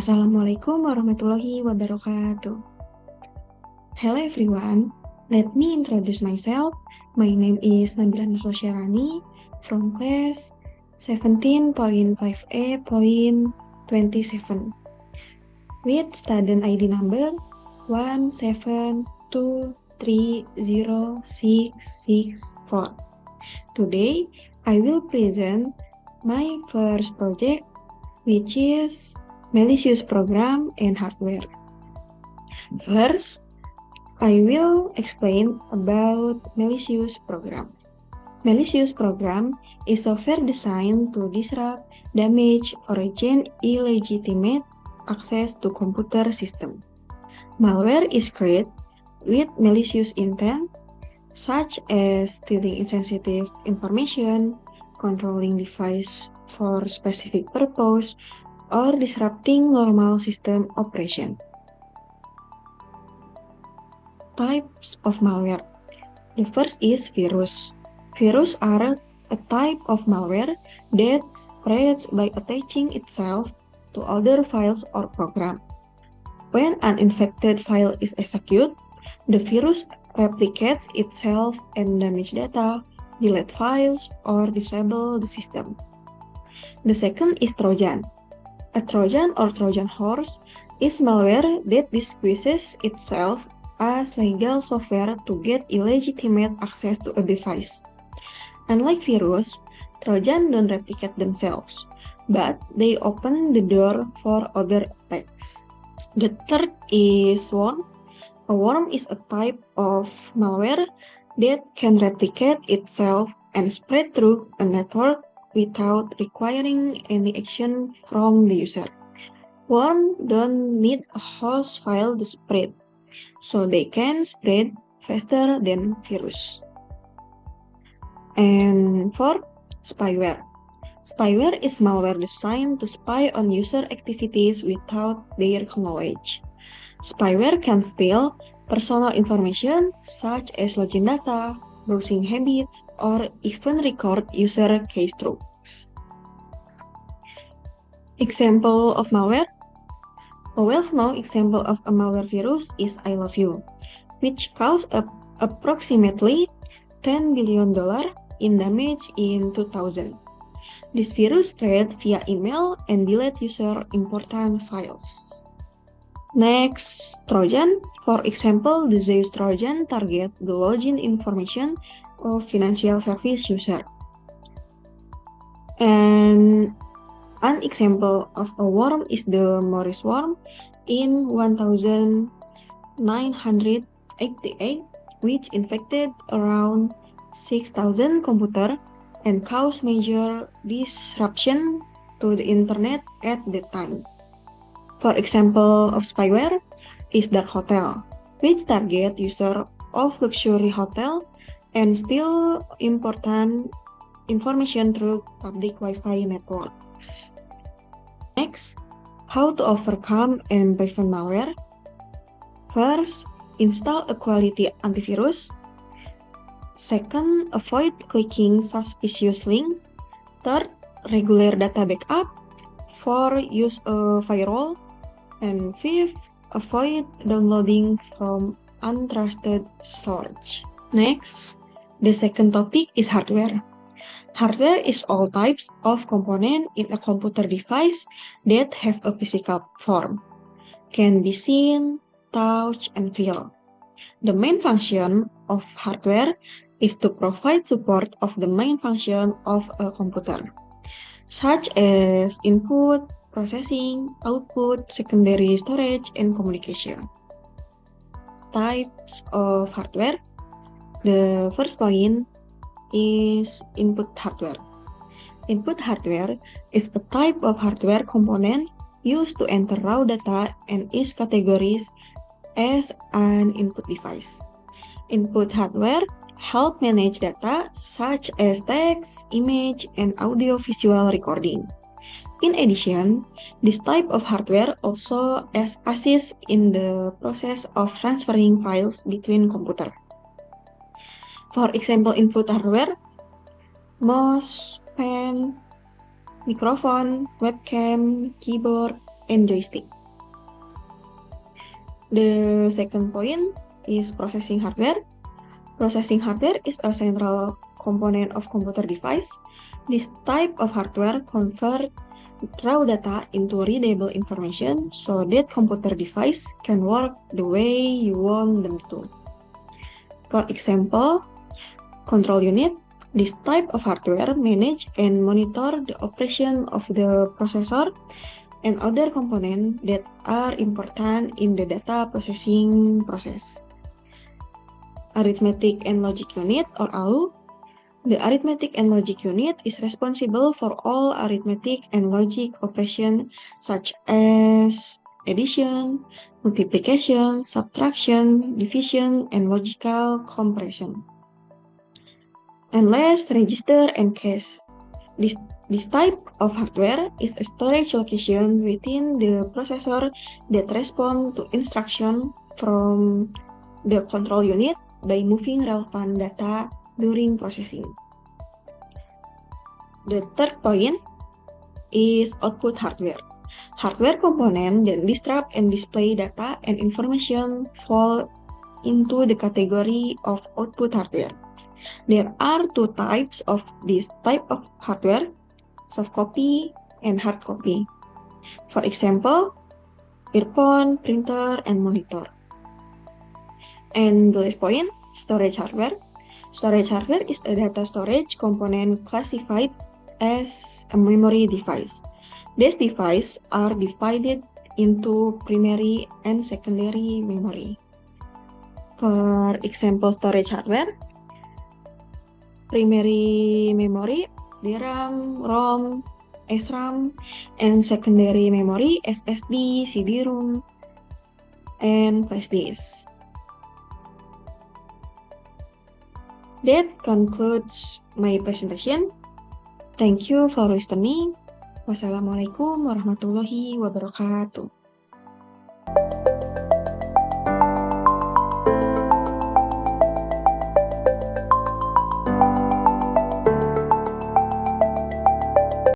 Assalamualaikum warahmatullahi wabarakatuh. Hello everyone, let me introduce myself. My name is Nabila Nurrosyarani from class 17.5A.27 with student ID number 172306664. Today, I will present my first project, which is malicious program and hardware. First, I will explain about malicious program. Malicious program is software designed to disrupt, damage, or gain illegitimate access to computer system. Malware is created with malicious intent, such as stealing sensitive information, controlling device for specific purpose, or disrupting normal system operation. Types of malware. The first is virus. Virus are a type of malware that spreads by attaching itself to other files or programs. When an infected file is executed, the virus replicates itself and damages data, delete files, or disable the system. The second is Trojan. A Trojan or Trojan horse is malware that disguises itself as legal software to get illegitimate access to a device. Unlike virus, Trojan don't replicate themselves, but they open the door for other attacks. The third is worm. A worm is a type of malware that can replicate itself and spread through a network without requiring any action from the user. Worms don't need a host file to spread, so they can spread faster than virus. And fourth, spyware. Spyware is malware designed to spy on user activities without their knowledge. Spyware can steal personal information such as login data, browsing habits, or even record user keystrokes. Example of malware. A well-known example of a malware virus is I Love You, which caused approximately $10 billion in damage in 2000. This virus spread via email and delete user important files. Next, Trojan. For example, the Zeus Trojan target the login information of financial service user. And an example of a worm is the Morris worm in 1988, which infected around 6,000 computers and caused major disruption to the internet at that time. For example of spyware is Dark Hotel, which target user of luxury hotel and steal important information through public Wi-Fi networks. Next, how to overcome and prevent malware. First, install a quality antivirus. Second, avoid clicking suspicious links. Third, regular data backup. Fourth, use a firewall. And fifth, avoid downloading from untrusted source. Next, the second topic is hardware. Hardware is all types of component in a computer device that have a physical form, can be seen, touched, and feel. The main function of hardware is to provide support of the main function of a computer, such as input, processing, output, secondary storage, and communication. Types of hardware. The first point is input hardware. Input hardware is a type of hardware component used to enter raw data and is categorized as an input device. Input hardware help manage data such as text, image, and audio-visual recording. In addition, this type of hardware also assists in the process of transferring files between computers. For example, input hardware, mouse, pen, microphone, webcam, keyboard, and joystick. The second point is processing hardware. Processing hardware is a central component of computer device. This type of hardware convert raw data into readable information so that computer device can work the way you want them to. For example, control unit. This type of hardware manage and monitor the operation of the processor and other components that are important in the data processing process. Arithmetic and logic unit, or ALU. The arithmetic and logic unit is responsible for all arithmetic and logic operations such as addition, multiplication, subtraction, division, and logical compression. And last, register and cache. This type of hardware is a storage location within the processor that responds to instruction from the control unit by moving relevant data during processing. The third point is output hardware. Hardware components that disrupt and display data and information fall into the category of output hardware. There are two types of this type of hardware, soft copy and hard copy. For example, earphone, printer, and monitor. And the last point, storage hardware. Storage hardware is a data storage component classified as a memory device. These devices are divided into primary and secondary memory. For example, storage hardware, primary memory, DRAM, ROM, SRAM, and secondary memory, SSD, CD-ROM, and flash disk. That concludes my presentation. Thank you for listening. Wassalamualaikum warahmatullahi wabarakatuh.